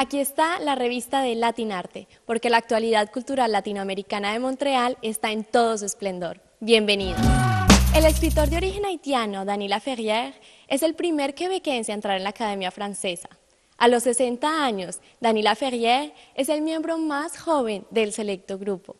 Aquí está la revista de Latinarte, porque la actualidad cultural latinoamericana de Montreal está en todo su esplendor. Bienvenidos. El escritor de origen haitiano, Dany Laferrière, es el primer quebequense a entrar en la Academia Francesa. A los 60 años, Dany Laferrière es el miembro más joven del selecto grupo.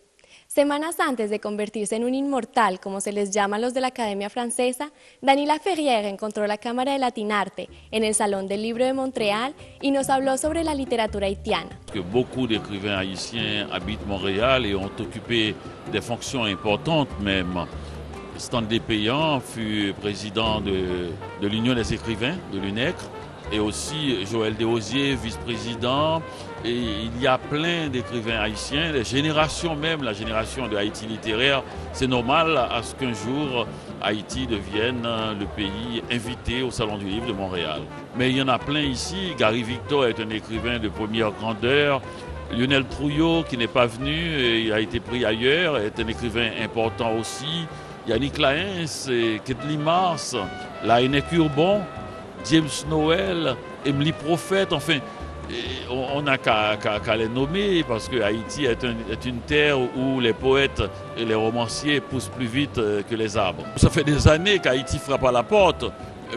Semanas antes de convertirse en un inmortal, como se les llama a los de la Academia Francesa, Dany Laferrière encontró la Cámara de Latinarte en el Salón del Libro de Montréal y nos habló sobre la literatura haitiana. Beaucoup d'écrivains haïtiens habitent Montréal et ont occupé des fonctions importantes même. Stanley Payan fut président de l'Union des écrivains, de l'UNECRE, et aussi Joël Desrosiers, vice-président. Et il y a plein d'écrivains haïtiens, les générations même, la génération de Haïti littéraire. C'est normal à ce qu'un jour Haïti devienne le pays invité au Salon du Livre de Montréal. Mais il y en a plein ici. Gary Victor est un écrivain de première grandeur. Lionel Trouillot, qui n'est pas venu, il a été pris ailleurs, est un écrivain important aussi. Yannick Laens, Kathleen Mars, Laënnec Urbon, James Noël, Emily Prophète, enfin, on n'a qu'à les nommer parce que Haïti est une terre où les poètes et les romanciers poussent plus vite que les arbres. Ça fait des années qu'Haïti frappe à la porte,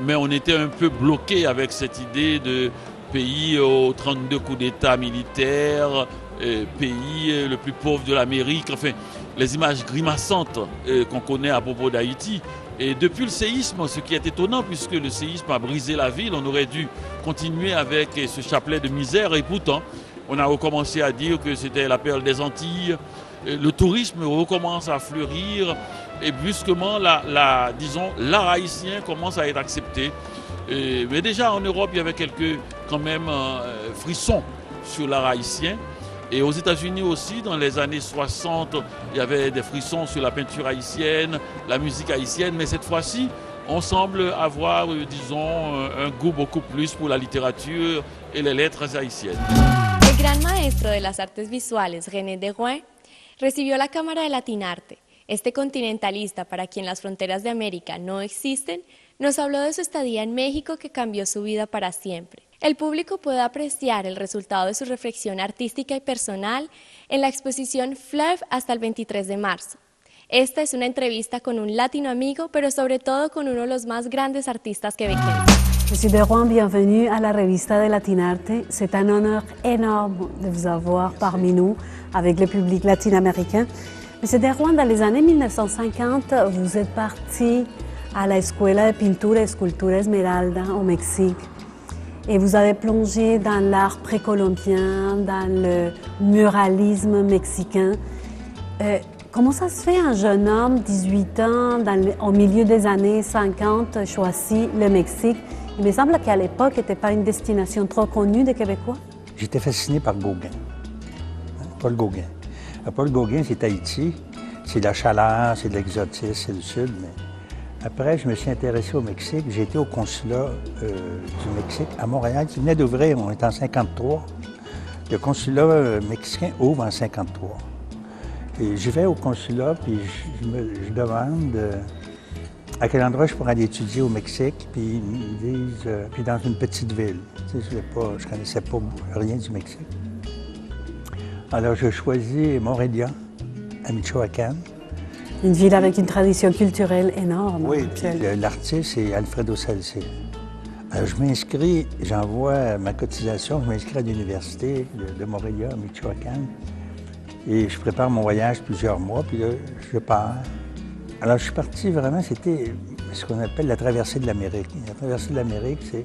mais on était un peu bloqué avec cette idée de pays aux 32 coups d'État militaires, pays le plus pauvre de l'Amérique, enfin, les images grimaçantes qu'on connaît à propos d'Haïti. Et depuis le séisme, ce qui est étonnant, puisque le séisme a brisé la ville, on aurait dû continuer avec ce chapelet de misère. Et pourtant, on a recommencé à dire que c'était la perle des Antilles. Le tourisme recommence à fleurir. Et brusquement, disons, l'art haïtien commence à être accepté. Mais déjà en Europe, il y avait quelques quand même frissons sur l'art haïtien. Et aux États-Unis aussi, dans les années 60, il y avait des frissons sur la peinture haïtienne, la musique haïtienne, mais cette fois-ci, on semble avoir, disons, un goût beaucoup plus pour la littérature et les lettres haïtiennes. El gran maestro de las artes visuales, René Degouin, recibió la Cámara de Latinarte. Este continentalista, para quien las fronteras de América no existen, nos habló de su estadía en México que cambió su vida para siempre. El público puede apreciar el resultado de su reflexión artística y personal en la exposición Fleuve hasta el 23 de marzo. Esta es una entrevista con un latino amigo, pero sobre todo con uno de los más grandes artistas quebequenses. Monsieur Degouin, bienvenue à la revista de Latinarte. C'est un honneur énorme de vous avoir parmi nous avec le public latino-américain. Monsieur Degouin, dans les années 1950, vous êtes parti à la Escuela de Pintura y Escultura Esmeralda au Mexique. Et vous avez plongé dans l'art précolombien, dans le muralisme mexicain. Comment ça se fait un jeune homme, 18 ans, au milieu des années 50, choisit le Mexique? Il me semble qu'à l'époque, ce n'était pas une destination trop connue des Québécois. J'étais fasciné par Gauguin, Paul Gauguin. Paul Gauguin, c'est Haïti, c'est la chaleur, c'est de l'exotisme, c'est le sud, mais... Après, je me suis intéressé au Mexique. J'ai été au consulat du Mexique à Montréal, qui venait d'ouvrir. On est en 53. Le consulat mexicain ouvre en 53. Et je vais au consulat, puis je demande à quel endroit je pourrais aller étudier au Mexique. Puis ils me disent, puis dans une petite ville. Tu sais, je connaissais pas rien du Mexique. Alors, je choisis Morelia, à Michoacán. Une ville avec une tradition culturelle énorme. Oui, puis l'artiste, c'est Alfredo Salcé. Alors, je m'inscris, j'envoie ma cotisation, je m'inscris à l'université de Morelia, à Michoacán. Et je prépare mon voyage plusieurs mois, puis là, je pars. Alors, je suis parti vraiment, c'était ce qu'on appelle la traversée de l'Amérique. La traversée de l'Amérique, c'est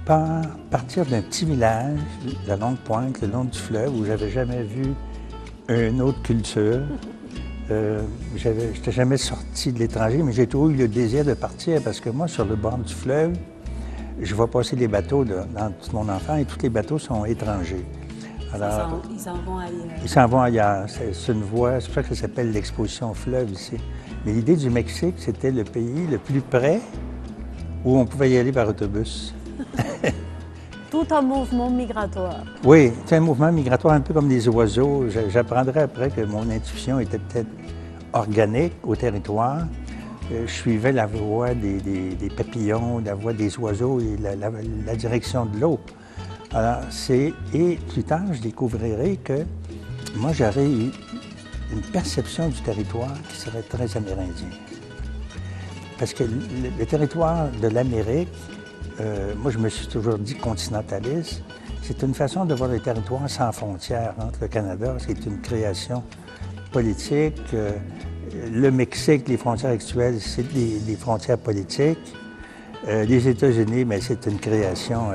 partir d'un petit village, la Longue Pointe, le long du fleuve, où j'avais jamais vu une autre culture. Je n'étais jamais sorti de l'étranger, mais j'ai toujours eu le désir de partir parce que moi, sur le bord du fleuve, je vois passer les bateaux dans tout mon enfant et tous les bateaux sont étrangers. Alors, ils s'en vont ailleurs. Ils s'en vont ailleurs. C'est une voie, c'est pour ça que ça s'appelle l'exposition fleuve ici. Mais l'idée du Mexique, c'était le pays le plus près où on pouvait y aller par autobus. Tout un mouvement migratoire. Oui, c'est un mouvement migratoire un peu comme des oiseaux. J'apprendrai après que mon intuition était peut-être organique au territoire. Je suivais la voie des papillons, la voie des oiseaux et la direction de l'eau. Alors, et plus tard, je découvrirai que moi, j'aurais eu une perception du territoire qui serait très amérindien. Parce que le territoire de l'Amérique, moi, je me suis toujours dit continentaliste, c'est une façon de voir le territoire sans frontières entre le Canada, c'est une création politique. Le Mexique, les frontières actuelles, c'est des frontières politiques. Les États-Unis, mais c'est une création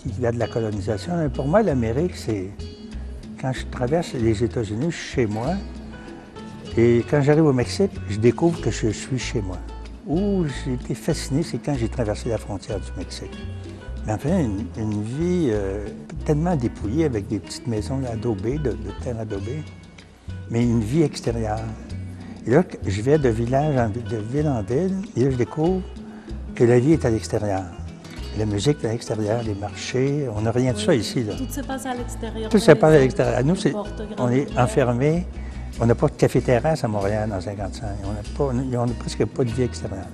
qui vient de la colonisation. Mais pour moi, l'Amérique, c'est... Quand je traverse les États-Unis, je suis chez moi. Et quand j'arrive au Mexique, je découvre que je suis chez moi. Où j'ai été fasciné, c'est quand j'ai traversé la frontière du Mexique. Mais enfin, une vie tellement dépouillée avec des petites maisons adobées, de terre adobée, mais une vie extérieure. Et là, je vais de village de ville en ville, et là, je découvre que la vie est à l'extérieur. La musique est à l'extérieur, les marchés, on n'a rien de ça ici. Là. Tout se passe à l'extérieur. Tout se passe à l'extérieur. Nous, on est enfermés. On n'a pas de café-terrasse à Montréal en 55. On n'a presque pas de vie extérieure.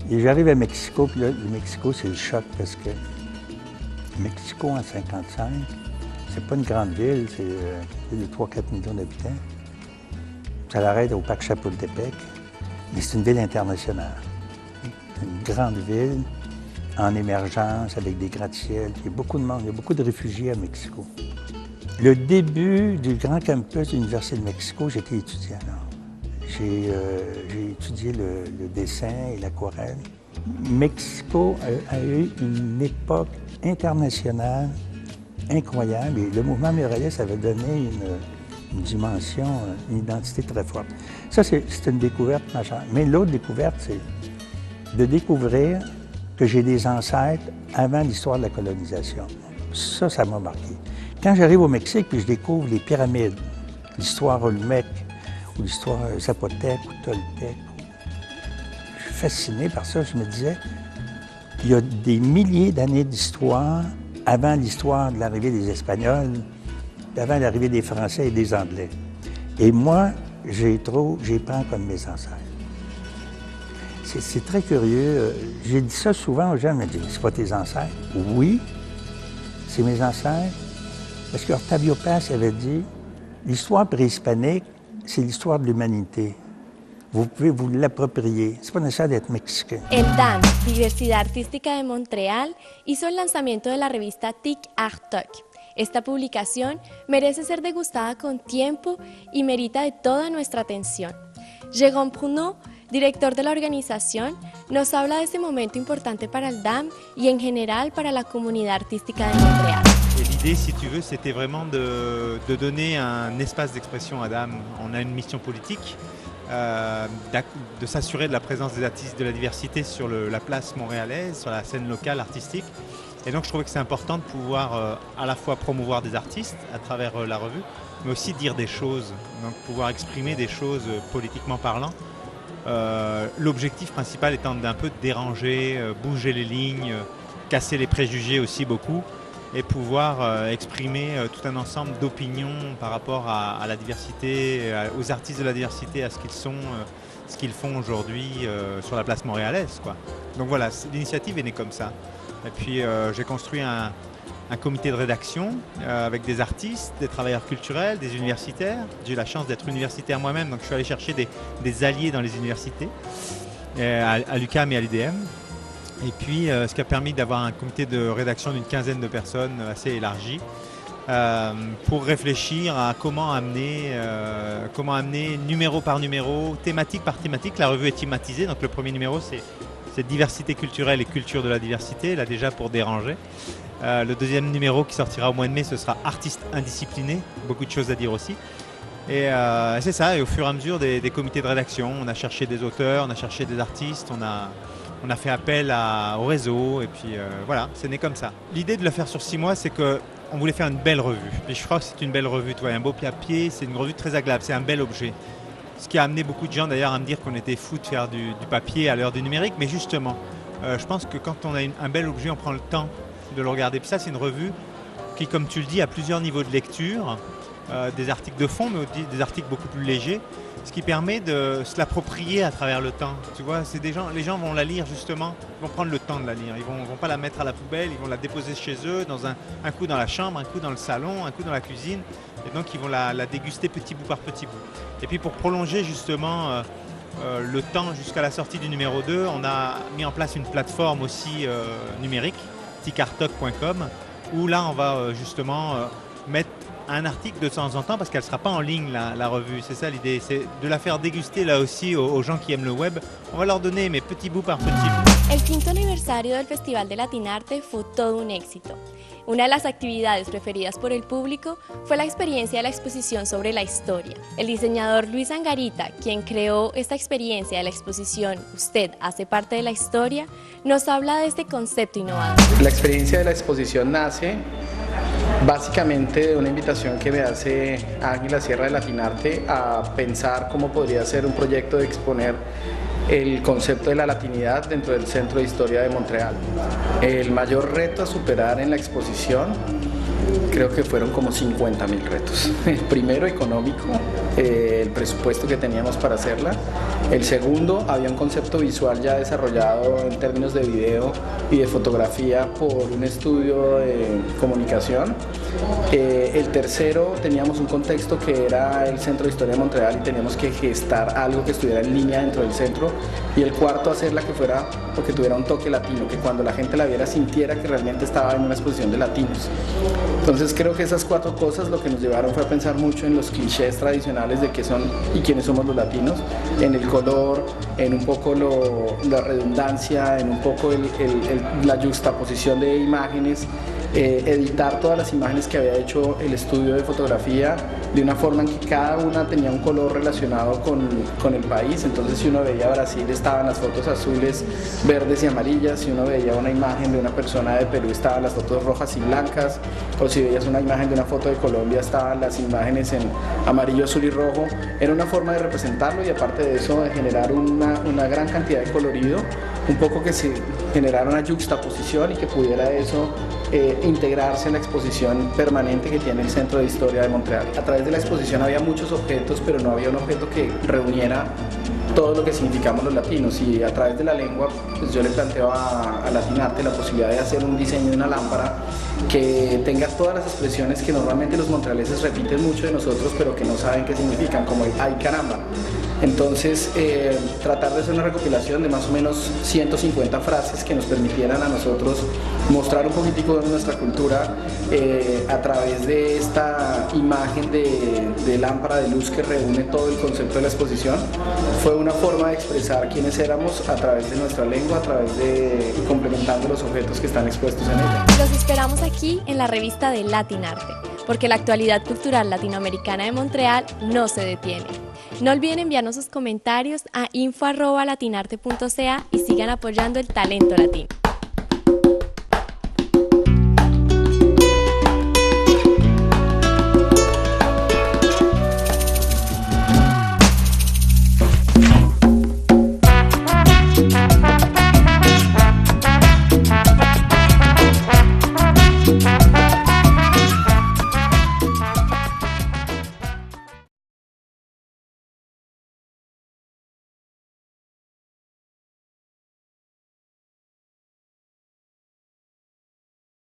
Et j'arrive à Mexico, puis là, le Mexico, c'est le choc parce que Mexico en 55, c'est pas une grande ville, c'est de 3-4 millions d'habitants. Ça l'arrête au parc Chapultepec, mais c'est une ville internationale. Une grande ville en émergence, avec des gratte-ciels. Il y a beaucoup de monde, il y a beaucoup de réfugiés à Mexico. Le début du grand campus de l'Université de Mexico, j'étais étudiant là. J'ai étudié le dessin et l'aquarelle. Mexico a eu une époque internationale incroyable et le mouvement muraliste avait donné une dimension, une identité très forte. Ça, c'est une découverte majeure. Mais l'autre découverte, c'est de découvrir que j'ai des ancêtres avant l'histoire de la colonisation. Ça m'a marqué. Quand j'arrive au Mexique puis je découvre les pyramides, l'histoire Olmec, ou l'histoire Zapotèque ou Toltèque, je suis fasciné par ça. Je me disais, il y a des milliers d'années d'histoire avant l'histoire de l'arrivée des Espagnols, avant l'arrivée des Français et des Anglais. Et moi, j'y prends comme mes ancêtres. C'est très curieux. J'ai dit ça souvent aux gens, ils me disent, c'est pas tes ancêtres? Oui, c'est mes ancêtres. Parce qu'Octavio Paz avait dit, l'histoire préhispanique, c'est l'histoire de l'humanité. Vous pouvez vous l'approprier. C'est pas nécessaire d'être mexicain. El DAM, Diversidad Artística de Montreal, hizo el lanzamiento de la revista TIC Art Talk. Esta publicación merece ser degustada con tiempo y merita de toda nuestra atención. Jérôme Pruneau, director de la organización, nos habla de este momento importante para el DAM y en general para la comunidad artística de Montréal. Et l'idée, si tu veux, c'était vraiment de donner un espace d'expression à DAM. On a une mission politique, de s'assurer de la présence des artistes de la diversité sur la place montréalaise, sur la scène locale artistique. Et donc je trouvais que c'est important de pouvoir à la fois promouvoir des artistes à travers la revue, mais aussi dire des choses, donc pouvoir exprimer des choses politiquement parlant. L'objectif principal étant d'un peu déranger, bouger les lignes, casser les préjugés aussi beaucoup, et pouvoir exprimer tout un ensemble d'opinions par rapport à la diversité, aux artistes de la diversité, à ce qu'ils sont, ce qu'ils font aujourd'hui sur la place montréalaise, quoi. Donc voilà, l'initiative est née comme ça. Et puis j'ai construit un comité de rédaction avec des artistes, des travailleurs culturels, des universitaires. J'ai eu la chance d'être universitaire moi-même, donc je suis allé chercher des alliés dans les universités, à l'UQAM et à l'UDM. Et puis ce qui a permis d'avoir un comité de rédaction d'une quinzaine de personnes assez élargi pour réfléchir à comment amener numéro par numéro, thématique par thématique. La revue est thématisée, donc le premier numéro c'est diversité culturelle et culture de la diversité, là déjà pour déranger. Le deuxième numéro qui sortira au mois de mai, ce sera artistes indisciplinés, beaucoup de choses à dire aussi. Et c'est ça, et au fur et à mesure des comités de rédaction, on a cherché des auteurs, on a cherché des artistes, on a fait appel au réseau, et puis voilà, c'est né comme ça. L'idée de le faire sur 6 mois, c'est qu'on voulait faire une belle revue. Et je crois que c'est une belle revue, tu vois, un beau papier, c'est une revue très agréable, c'est un bel objet. Ce qui a amené beaucoup de gens d'ailleurs à me dire qu'on était fous de faire du papier à l'heure du numérique, mais justement, je pense que quand on a un bel objet, on prend le temps de le regarder. Puis ça, c'est une revue qui, comme tu le dis, a plusieurs niveaux de lecture. des articles de fond, mais aussi des articles beaucoup plus légers, ce qui permet de se l'approprier à travers le temps. Tu vois, c'est les gens vont la lire justement, ils vont prendre le temps de la lire. Ils vont pas la mettre à la poubelle, ils vont la déposer chez eux, dans un coup dans la chambre, un coup dans le salon, un coup dans la cuisine. Et donc ils vont la déguster petit bout par petit bout. Et puis pour prolonger justement le temps jusqu'à la sortie du numéro 2, on a mis en place une plateforme aussi numérique, ticartoc.com, où là on va justement mettre un article de temps en temps, parce qu'elle ne sera pas en ligne la revue. C'est ça l'idée, c'est de la faire déguster là aussi aux gens qui aiment le web. On va leur donner, mais petit bout par petit bout. El quinto aniversario del Festival de Latinarte fue todo un éxito. Una de las actividades preferidas por el público fue la experiencia de la exposición sobre la historia. El diseñador Luis Angarita, quien creó esta experiencia de la exposición Usted hace parte de la historia, nos habla de este concepto innovador. La experiencia de la exposición nace básicamente de una invitación que me hace Águila Sierra de Latinarte a pensar cómo podría ser un proyecto de exponer el concepto de la latinidad dentro del Centro de Historia de Montreal. El mayor reto a superar en la exposición creo que fueron como 50.000 retos. El primero, económico, el presupuesto que teníamos para hacerla. El segundo, había un concepto visual ya desarrollado en términos de video y de fotografía por un estudio de comunicación. El tercero, teníamos un contexto que era el Centro de Historia de Montreal y teníamos que gestar algo que estuviera en línea dentro del centro. Y el cuarto, hacerla que fuera o que tuviera un toque latino, que cuando la gente la viera sintiera que realmente estaba en una exposición de latinos. Entonces creo que esas cuatro cosas lo que nos llevaron fue a pensar mucho en los clichés tradicionales de qué son y quiénes somos los latinos, en el color, en un poco la redundancia, en un poco la juxtaposición de imágenes, editar todas las imágenes que había hecho el estudio de fotografía de una forma en que cada una tenía un color relacionado con el país. Entonces si uno veía Brasil estaban las fotos azules, verdes y amarillas, si uno veía una imagen de una persona de Perú estaban las fotos rojas y blancas, o si veías una imagen de una foto de Colombia estaban las imágenes en amarillo, azul y rojo. Era una forma de representarlo y aparte de eso de generar una gran cantidad de colorido, un poco que se generara una juxtaposición y que pudiera eso integrarse en la exposición permanente que tiene el Centro de Historia de Montreal. A través de la exposición había muchos objetos, pero no había un objeto que reuniera todo lo que significamos los latinos, y a través de la lengua pues yo le planteo a Latinarte la posibilidad de hacer un diseño de una lámpara que tenga todas las expresiones que normalmente los montrealeses repiten mucho de nosotros pero que no saben qué significan, como el ay caramba. Entonces tratar de hacer una recopilación de más o menos 150 frases que nos permitieran a nosotros mostrar un poquitico de nuestra cultura a través de esta imagen de lámpara de luz que reúne todo el concepto de la exposición. Fue una forma de expresar quiénes éramos a través de nuestra lengua, a través de complementando los objetos que están expuestos en ella. Los esperamos aquí en la revista de Latinarte, porque la actualidad cultural latinoamericana de Montreal no se detiene. No olviden enviarnos sus comentarios a info@latinarte.ca y sigan apoyando el talento latino.